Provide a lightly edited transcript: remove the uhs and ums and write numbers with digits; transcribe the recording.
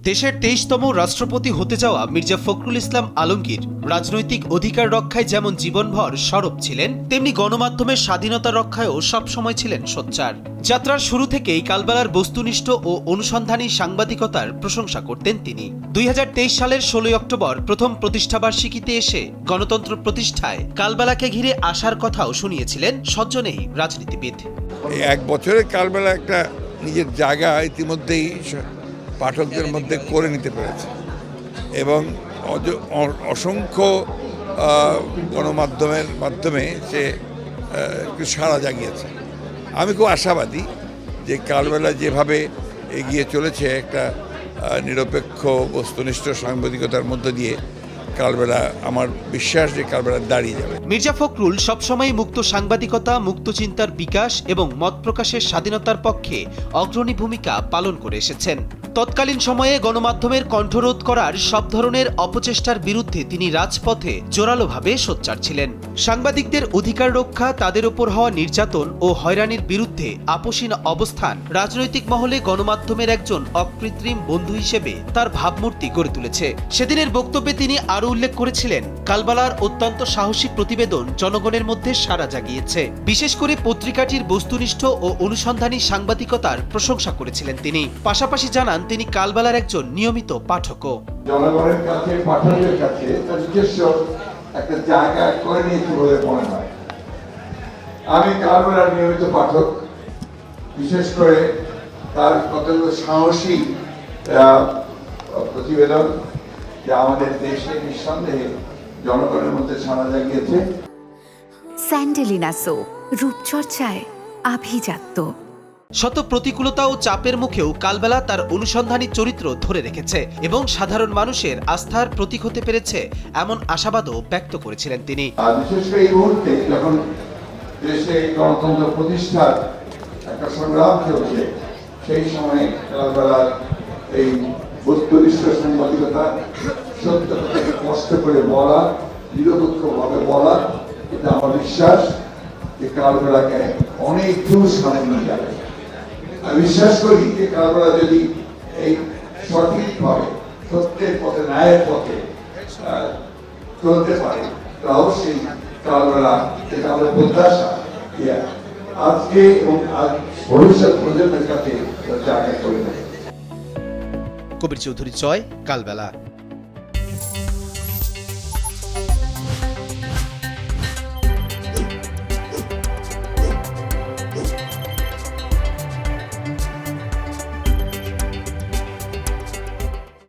দেশের ২৩তম রাষ্ট্রপতি হতে যাওয়া মির্জা ফখরুল ইসলাম আলমগীর রাজনৈতিক অধিকার রক্ষায় যেমন জীবনভর সরব ছিলেন, তেমনি গণমাধ্যমের স্বাধীনতা রক্ষায়ও সবসময় ছিলেন সোচ্চার। যাত্রার শুরু থেকেই কালবেলার বস্তুনিষ্ঠ ও অনুসন্ধানী সাংবাদিকতার প্রশংসা করতেন তিনি। ২০২৩ সালের ১৬ অক্টোবর প্রথম প্রতিষ্ঠাবার্ষিকীতে এসে গণতন্ত্র প্রতিষ্ঠায় কালবেলাকে ঘিরে আসার কথাও শুনিয়েছিলেন সজ্জনেই রাজনীতিবিদ। এক বছরের কালবেলা একটা নিজের জায়গা ইতিমধ্যেই পাঠকদের মধ্যে করে নিতে পেরেছে এবং অসংখ্য গণমাধ্যমের মাধ্যমে সে একটু সাড়া জাগিয়েছে। আমি খুব আশাবাদী যে কালবেলা যেভাবে এগিয়ে চলেছে একটা নিরপেক্ষ বস্তুনিষ্ঠ সাংবাদিকতার মধ্য দিয়ে কালবেলা, আমার বিশ্বাস যে কালবেলা দাঁড়িয়ে যাবে। মির্জা ফখরুল সবসময় মুক্ত সাংবাদিকতা, মুক্ত চিন্তার বিকাশ এবং মত প্রকাশের স্বাধীনতার পক্ষে অগ্রণী ভূমিকা পালন করে এসেছেন। তৎকালীন সময়ে গণমাধ্যমের কণ্ঠরোধ করার সব ধরনের অপচেষ্টার বিরুদ্ধে তিনি রাজপথে জোরালোভাবে সোচ্চার ছিলেন। সাংবাদিকদের অধিকার রক্ষা, তাদের ওপর হওয়া নির্যাতন ও হয়রানির বিরুদ্ধে আপোষহীন অবস্থান রাজনৈতিক মহলে গণমাধ্যমের একজন অকৃত্রিম বন্ধু হিসেবে তার ভাবমূর্তি গড়ে তুলেছে। সেদিনের বক্তব্যে তিনি আরও উল্লেখ করেছিলেন, কালবেলার অত্যন্ত সাহসী প্রতিবেদন জনগণের মধ্যে সাড়া জাগিয়েছে। বিশেষ করে পত্রিকাটির বস্তুনিষ্ঠ ও অনুসন্ধানী সাংবাদিকতার প্রশংসা করেছিলেন তিনি। পাশাপাশি জানান, তিনি কালবেলার একজন নিয়মিত পাঠকও। জনগণের কাছে, পাঠকের কাছে তার নিজস্ব একটা জায়গা করে নিয়েছে বলে মনে হয়। আমি কালবেলার নিয়মিত পাঠক। বিশেষ করে তার কতগুলো সাহসী প্রতিবেদন যা আমাদের দেশে নিঃসন্দেহে জনগণের মধ্যে সাড়া জাগিয়েছে। স্যান্ডেলিনা সো, রূপচর্চায় আভিজাত্য। শত প্রতিকূলতা ও চাপের মুখেও কালবেলা তার অনুসন্ধানী চরিত্র ধরে রেখেছে এবং সাধারণ মানুষের আস্থার প্রতীক হতে পেরেছে, এমন আশাবাদও ব্যক্ত করেছিলেন তিনি। বিশেষ করে এই মুহূর্তে যখন দেশে গণতন্ত্র প্রতিষ্ঠার একটা সংগ্রাম চলছে, সেই সময়ে কালবেলার এই বস্তুনিষ্ঠ সাংবাদিকতা, সত্যতাকে কষ্ট করে বলা, নিরপেক্ষভাবে বলা, এটা আমার বিশ্বাস যে কালবেলাকে অনেক দূর সামনে নিয়ে যাবে। আমি বিশ্বাস করি যে কালবেলা যদি এই সঠিকভাবে সত্যের পথে, ন্যায়ের পথে চলতে পারে, তো অবশ্যই কালবেলা, যেটা আমাদের প্রত্যাশা, আজকে এবং ভবিষ্যৎ প্রজন্মের কাছে জায়গা করে দেবে। কবির চৌধুরী, কালবেলা।